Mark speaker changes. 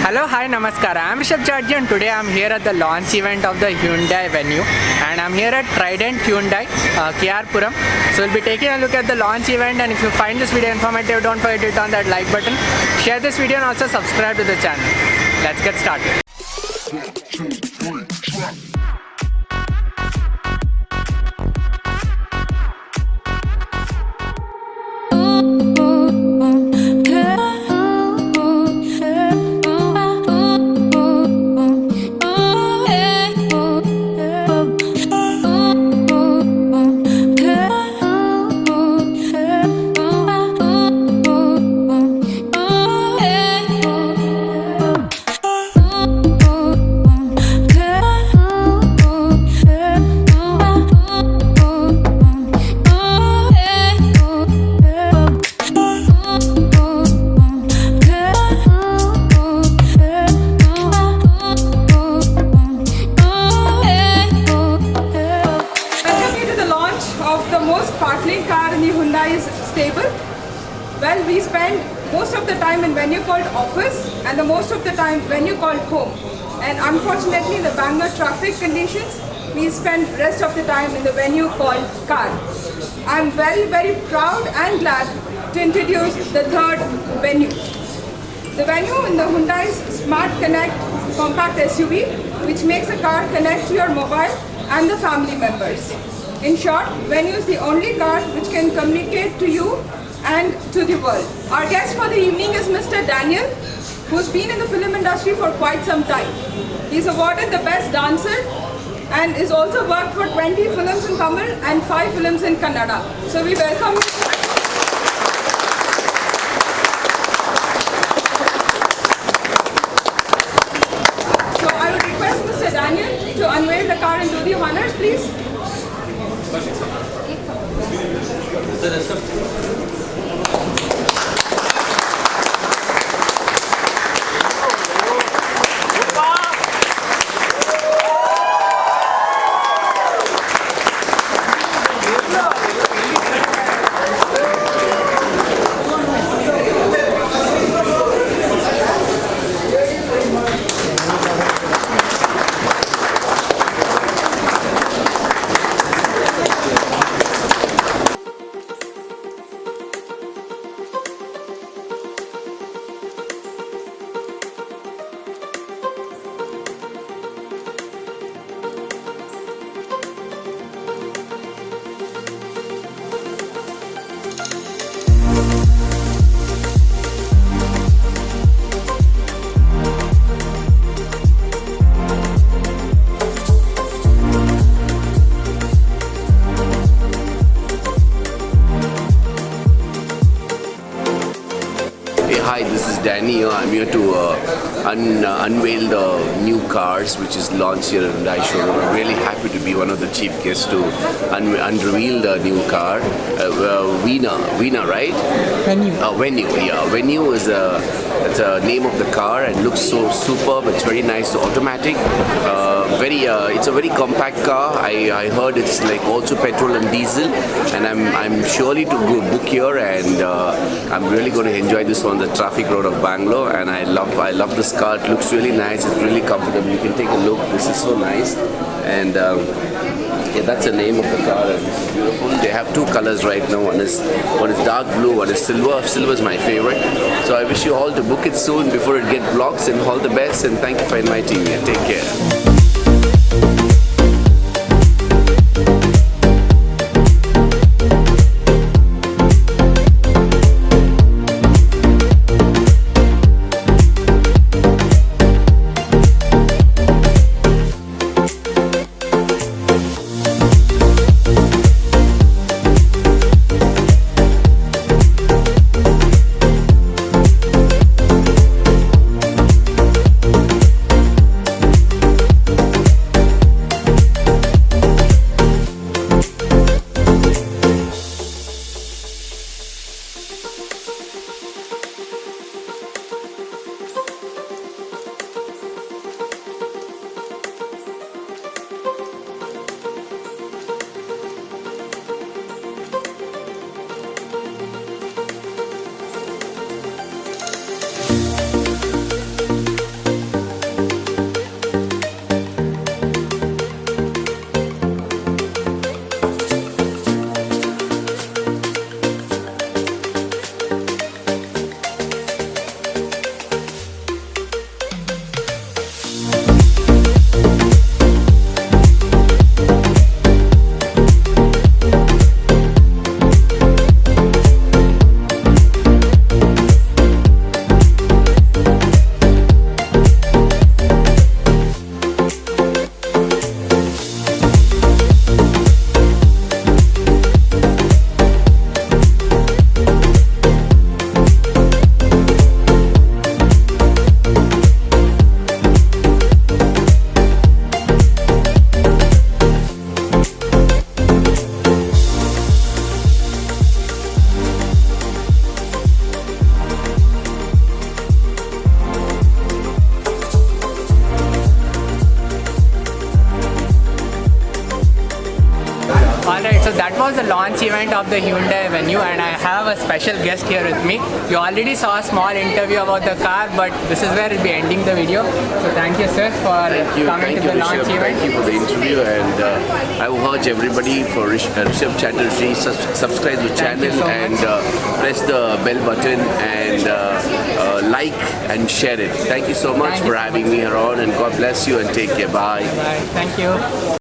Speaker 1: Hello, hi, namaskar. I am Rishabh Chatterjee and today I am here at the launch event of the Hyundai venue and I am here at Trident Hyundai, Puram. So we'll be taking a look at the launch event, and if you find this video informative, don't forget to hit on that like button, share this video and also subscribe to the channel. Let's get started.
Speaker 2: Well, we spend most of the time in venue called office and the most of the time venue called home. And unfortunately, the Bangalore traffic conditions, we spend rest of the time in the venue called car. I'm very, very proud and glad to introduce the third venue. The venue in the Hyundai's Smart Connect compact SUV, which makes a car connect to your mobile and the family members. In short, venue is the only car which can communicate to you and to the world. Our guest for the evening is Mr. Daniel, who's been in the film industry for quite some time. He's awarded the best dancer and is also worked for 20 films in Tamil and 5 films in Kannada. So we welcome you. So I would request Mr. Daniel to unveil the car and do the honors, please.
Speaker 3: Hi, this is Danny. I'm here to unveil the new cars which is launched here in Hyundai showroom. I'm really happy to be one of the chief guests to unveil the new car. Veena, right? Venue, yeah. Venue is the name of the car and looks so superb. It's very nice, automatic. It's a very compact car. I heard it's like also petrol and diesel, and I'm surely to go book here, and I'm really going to enjoy this on the traffic road of Bangalore. And I love this car. It looks really nice. It's really comfortable. You can take a look. This is so nice, and yeah, that's the name of the car. And it's beautiful. They have two colors right now. One is dark blue. One is silver. Silver is my favorite. So I wish you all to book it soon before it gets blocked. And all the best. And thank you for inviting me. Take care.
Speaker 1: was the launch event of the Hyundai venue, and I have a special guest here with me. You already saw a small interview about the car, but this is where we'll be ending the video. So thank you, sir, for coming to the launch event.
Speaker 3: Thank you for the interview, and I will urge everybody for Rishabh Chatterjee, subscribe to the channel and press the bell button and like and share it. Thank you so much for having me here on, and God bless you and take care. Bye.
Speaker 1: Bye. Thank you.